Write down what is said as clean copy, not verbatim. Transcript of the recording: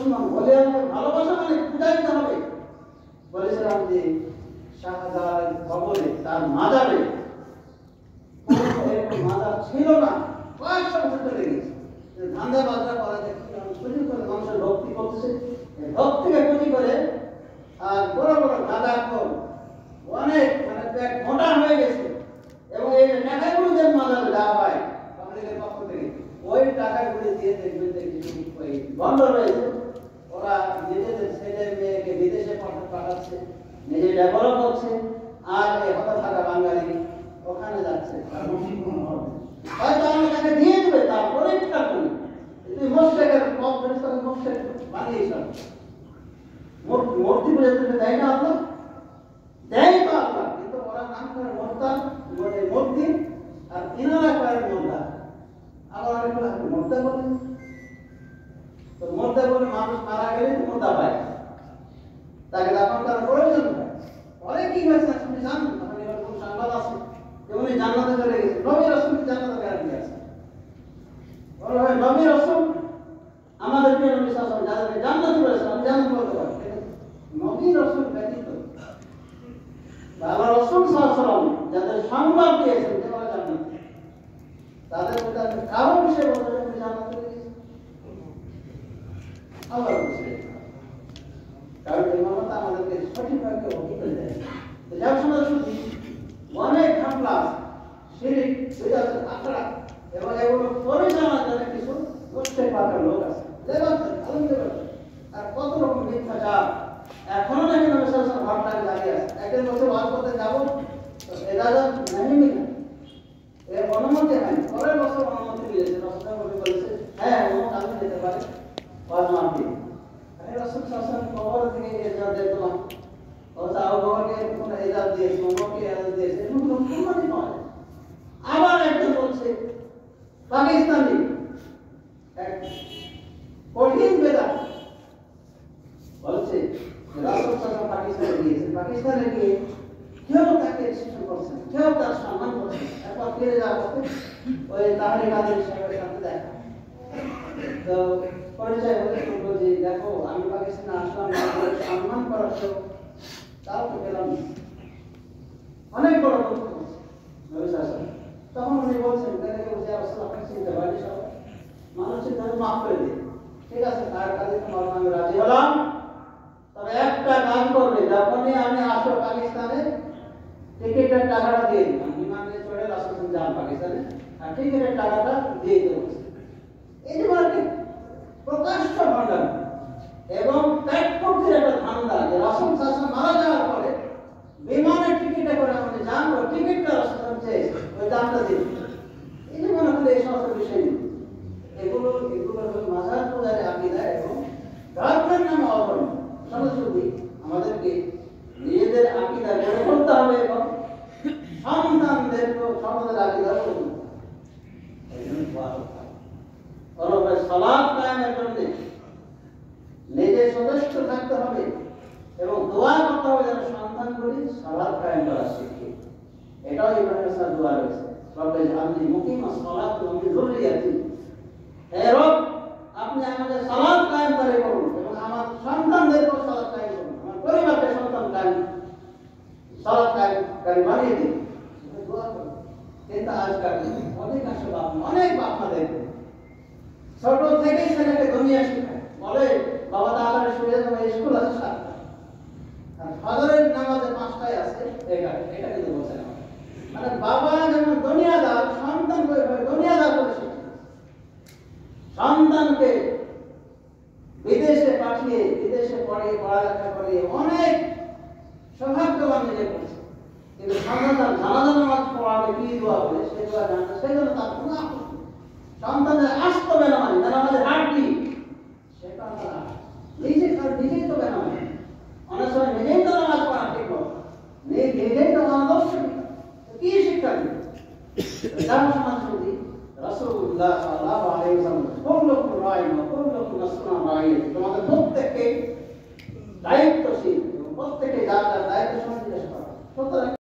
দুশ্মন বলে আমাকে ভালোবাসা মানে বুঝাইতে হবে। বলেছিলাম যে শাহজালালের কবরে তার মাজারে এরকম মাজার ছিল না, কয়েকশো বছর চলে গেছে। ধান্দা বাজরা করা যায় চুরি করে মানুষের ভক্তি করতেছে, ভক্তিকে পুঁজি করে। আর বড় বড় গাঁদা খোল অনেক মানে পেট মোটা হয়ে গেছে, এবং এই টাকাগুলো যে মাজারে দেওয়া হয় পাবলিকের পক্ষ থেকে, ওই টাকাগুলো দিয়ে দেখবেন যে কিছু ওই বন্ধ রয়েছে। ওরা নিজেদের ছেলে মেয়েকে বিদেশে পাঠাচ্ছে, নিজে ডেভেলপ হচ্ছে, আর এই হতভাগা বাঙালি ওখানে যাচ্ছে। হয়তো আমি তাকে দিয়ে দেবে, তারপরে একটা করি তুই মোশেকের পথ ধরে তাকে মোশেক বানিয়েছ। মূর্তি পূজা তুমি দেয় না আল্লাহ, দেয় তো আল্লাহ, কিন্তু ওরা নাম করে মোর্তার মূর্তি, আর ইনারা করেন মোর্দা। আবার অনেক আপনি মোর্দা বলেন, তো মোর্দা বলে মানুষ মারা গেলে মোর্দা পায়, তাকে দাফন করার প্রয়োজন হয়। পরে কি হয়েছে আপনি জানেন? তখন এবার কোন সংবাদ আছে যেমন জান্নাতে চলে গেছে, নবী রাসূল জান্নাতে গ্যারান্টি আছে। বলা হয় নবী রাসূল আমাদের প্রিয় নবী সাল্লাল্লাহু আলাইহি ওয়াসাল্লাম যাদেরকে জান্নাতে বলেছেন, আমি জান্নাত বলতে পারি, নবী রাসূল ব্যতীত আল্লাহ রাসূল সাল্লাল্লাহু আলাইহি ওয়াসাল্লাম যাদের সংবাদ দিয়েছেন যে ওরা জান্নাতে, তাদের মধ্যে আপনি কারো বিষয়ে বলতে পারেন জান্নাতে গেছে আল্লাহ বলছে। কারণ ইমামত আমাদেরকে সঠিকভাবে অভিজ্ঞতা দেয়। যার সময় শুধু অনেক ঘাটলা শিরিক বিদআত আখড়া এবং এগুলো পরিচালনার জন্য কিছু মুশরিক পাকের লোক আছে, আর কত রকম মিথ্যাচার এখনো নাকি নবী সাল্লাল্লাহু আলাইহি ওয়াসাল্লাম ঘটনায় দাঁড়িয়ে আছে। একদিন বছর ওয়াজ করতে যাবো, এজাজত नहीं मिला, এর অনুমতি হয়নি। পরের বছর অনুমতি মিলেছে, রাসূল বলেছে হ্যাঁ অনুমতি আমি দিতে পারি, ওয়াজ মাহফিল। রাসূল সাল্লাল্লাহু আলাইহি ওয়াসাল্লাম কবর থেকে এজাজত দিলাম, ও আবু বকরকে কোন এজাজত দিয়েছে, ওমরকে এজাজত দিয়েছে, এরকম অনুমতি নয়। আবার একজন বলছে পাকিস্তানি এক কঠিন বেদাত বলছে রাসূল সাল্লাল্লাহু পাকিস্তানে গিয়েছেন, পাকিস্তানে গিয়ে কেউ তাকে রিসিপশন করছেন, কেউ তার সম্মান করছেন। একবার ফিরে যাওয়ার পথে ওই তাহরিক আদিল সাহেবের সাথে দেখা, তো পরিচয় হলে বলবো যে দেখো আমি পাকিস্তানে আসলাম সম্মান করার তো তাও তো পেলাম, অনেক বড় দুঃখ হচ্ছে নবী সাল্লাল্লাহু আলাইহি ওয়াসাল্লাম। তখন উনি বলছেন তাকে বলছে রাসূল আপনি চিনতে পারেন সব মানুষের জন্য মাফ করে দিন, ঠিক আছে তার কাছে তোমার আমি রাজি হলাম, তবে একটা কাজ করবে, যখনই আমি আসো পাকিস্তানে টিকিটের টাকাটা দিয়ে দিলাম, বিমানে চড়ে রাসূল যান পাকিস্তানে, আর টিকিটের টাকাটা দিয়ে দেবো। এই যে মানে প্রকাশ্য ভান্ডার এবং প্ল্যাটফর্মের একটা ধান্দা যে রাসূল সাল্লাল্লাহু মারা যাওয়ার পরে বিমানের টিকিটে করে আমাদের জানবো টিকিটটা রাসূল চেয়েছে ওই দামটা দিয়ে। এই যে মনে হলো এই সমস্ত বিষয় এগুলো হলো মাজার পূজার আকীদা এবং ধর্মের নামে অবলম্বন। সরাসরি আমাদেরকে নিজেদের আকীদা গড়ে তুলতে হবে এবং সন্তানদেরকেও সমাজের আকীদা গড়ে তুলতে হবে। এই জন্য সালাত কায়েমের জন্য নিজে সদস্য থাকতে হবে এবং দোয়া করতে হবে যেন সন্তানগুলি সালাত কায়েম করা শিখে। এটাও ইব্রাহিম সাল্লাল্লাহু দোয়া রয়েছে, রব্বে জাআলনি মুকিমাস সালাতি ওয়া মিন যুররিয়াতি, হে রব আপনি আমাদের সালাত কায়েমকারী করুন এবং আমার সন্তানদেরকেও সালাত কায়েম করুন, আমার পরিবারকে সন্তান কায়েম সালাত কায়েমকারী বানিয়ে দিন, দোয়া করুন। কিন্তু আজকাল অধিকাংশ বাপ অনেক বাপ মা দেখবে ছোট থেকেই ছেলেকে দুনিয়া শেখায়, বলে বাবা তাড়াতাড়ি শুয়ে যাবে, স্কুল আছে 7টা, আর ফজরের নামাজে 5টায় আছে, এটা কিন্তু বলছে না। মানে বাবা যেমন দুনিয়াদার, সন্তান দুনিয়াদার করে শিখে, সন্তানকে বিদেশে পাঠিয়ে বিদেশে পড়ালেখা করিয়ে অনেক সৌভাগ্যবান নিজে করছে, কিন্তু সন্তান জানাজা নামাজ পড়াবে কি দোয়া বলে সে দোয়া জানতে, সেই জন্য তার কোনো আপত্তি সন্তানের আসতো বেনামাজি, তারা আমাদের হাড্ডি, সেটা তারা নিজেই তো বেনামাজি, অনেক সময় নিজেই তো নামাজ পড়া ঠিক মতো নিজেই তো আদর্শ কি শিক্ষা দিবে। যার সমাজ যদি রাসূলুল্লাহ সাল্লাল্লাহু আলাইহি ওয়াসাল্লাম কুল্লুকুম রাইন ওয়া কুল্লুকুম মাসউলুন আন রাইয়াতিহি, তোমাদের প্রত্যেককে দায়িত্বশীল এবং প্রত্যেককে যার যার দায়িত্ব সম্পর্কে জিজ্ঞাসা করা। সুতরাং